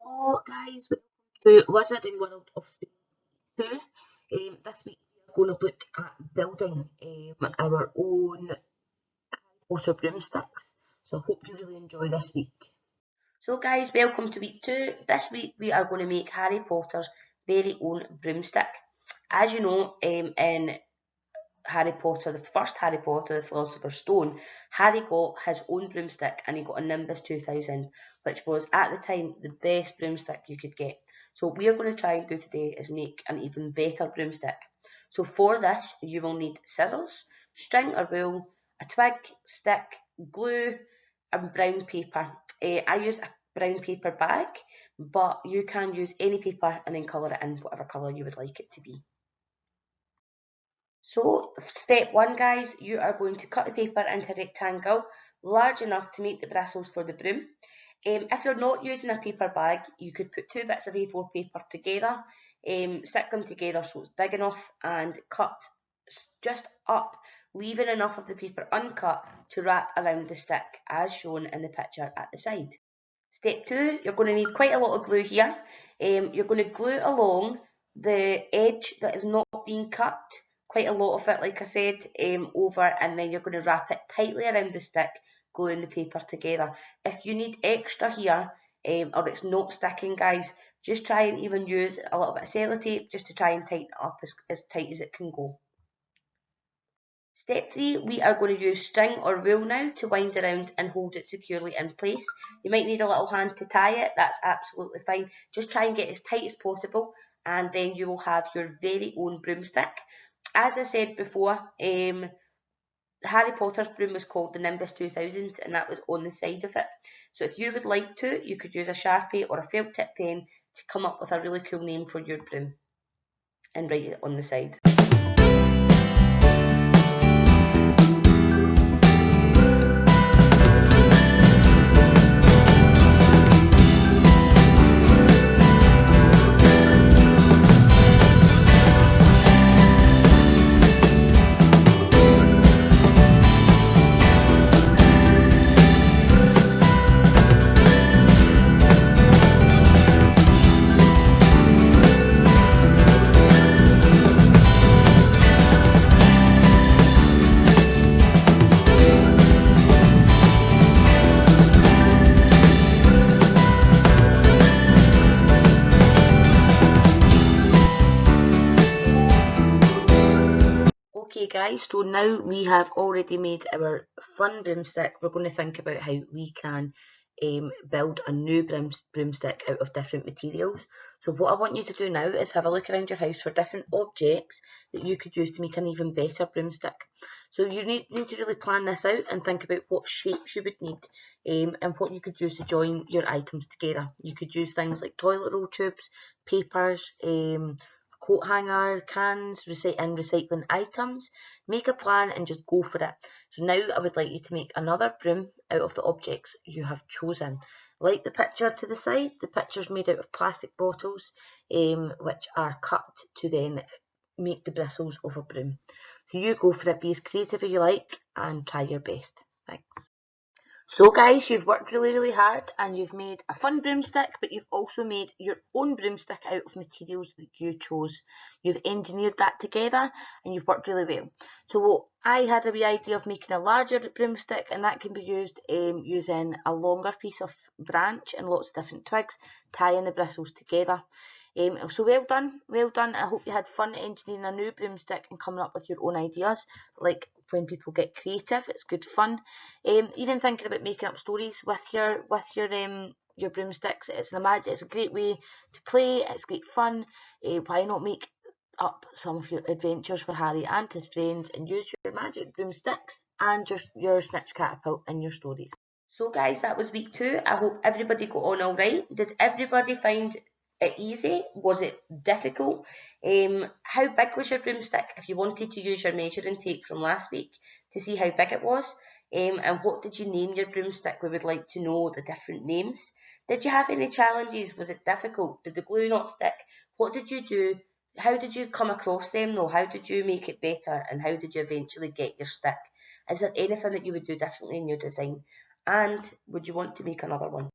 Hello guys, welcome to Wizarding World of Steel 2. This week we are going to look at building our own Potter broomsticks. So I hope you really enjoy this week. So guys, welcome to week 2. This week we are going to make Harry Potter's very own broomstick. As you know, in Harry Potter, the first Harry Potter, the Philosopher's Stone, Harry got his own broomstick and he got a Nimbus 2000, which was at the time the best broomstick you could get. So what we are going to try and do today is make an even better broomstick. So for this, you will need scissors, string or wool, a twig, stick, glue, and brown paper. I used a brown paper bag, but you can use any paper and then colour it in whatever colour you would like it to be. So step 1 guys, you are going to cut the paper into a rectangle large enough to make the bristles for the broom. If you're not using a paper bag, you could put 2 bits of A4 paper together, stick them together so it's big enough and cut just up, leaving enough of the paper uncut to wrap around the stick as shown in the picture at the side. Step 2, you're going to need quite a lot of glue here. You're going to glue along the edge that is not being cut, quite a lot of it like I said, over, and then you're going to wrap it tightly around the stick, gluing the paper together. If you need extra here, or it's not sticking guys, just try and even use a little bit of sellotape just to try and tighten it up as tight as it can go. Step 3, we are going to use string or wool now to wind around and hold it securely in place. You might need a little hand to tie it, that's absolutely fine. Just try and get as tight as possible and then you will have your very own broomstick. As I said before, Harry Potter's broom was called the Nimbus 2000 and that was on the side of it. So if you would like to, you could use a Sharpie or a felt tip pen to come up with a really cool name for your broom and write it on the side. Okay guys, so now we have already made our fun broomstick, we're going to think about how we can build a new broomstick out of different materials. So what I want you to do now is have a look around your house for different objects that you could use to make an even better broomstick. So you need to really plan this out and think about what shapes you would need and what you could use to join your items together. You could use things like toilet roll tubes, papers, coat hanger, cans, and recycling items. Make a plan and just go for it. So now I would like you to make another broom out of the objects you have chosen. Like the picture to the side, the picture's made out of plastic bottles which are cut to then make the bristles of a broom. So you go for it, be as creative as you like and try your best. Thanks. So guys, you've worked really hard and you've made a fun broomstick, but you've also made your own broomstick out of materials that you chose. You've engineered that together and you've worked really well. So I had a wee idea of making a larger broomstick, and that can be used using a longer piece of branch and lots of different twigs, tying the bristles together. So well done. I hope you had fun engineering a new broomstick and coming up with your own ideas. Like when people get creative, it's good fun. Even thinking about making up stories with your broomsticks, it's a great way to play. It's great fun. Why not make up some of your adventures for Harry and his friends and use your magic broomsticks and your snitch catapult in your stories. So guys, that was week 2. I hope everybody got on all right. Did everybody find it easy? Was it difficult? How big was your broomstick if you wanted to use your measuring tape from last week to see how big it was? And what did you name your broomstick? We would like to know the different names. Did you have any challenges? Was it difficult? Did the glue not stick? What did you do? How did you come across them though? How did you make it better? And how did you eventually get your stick? Is there anything that you would do differently in your design? And would you want to make another one?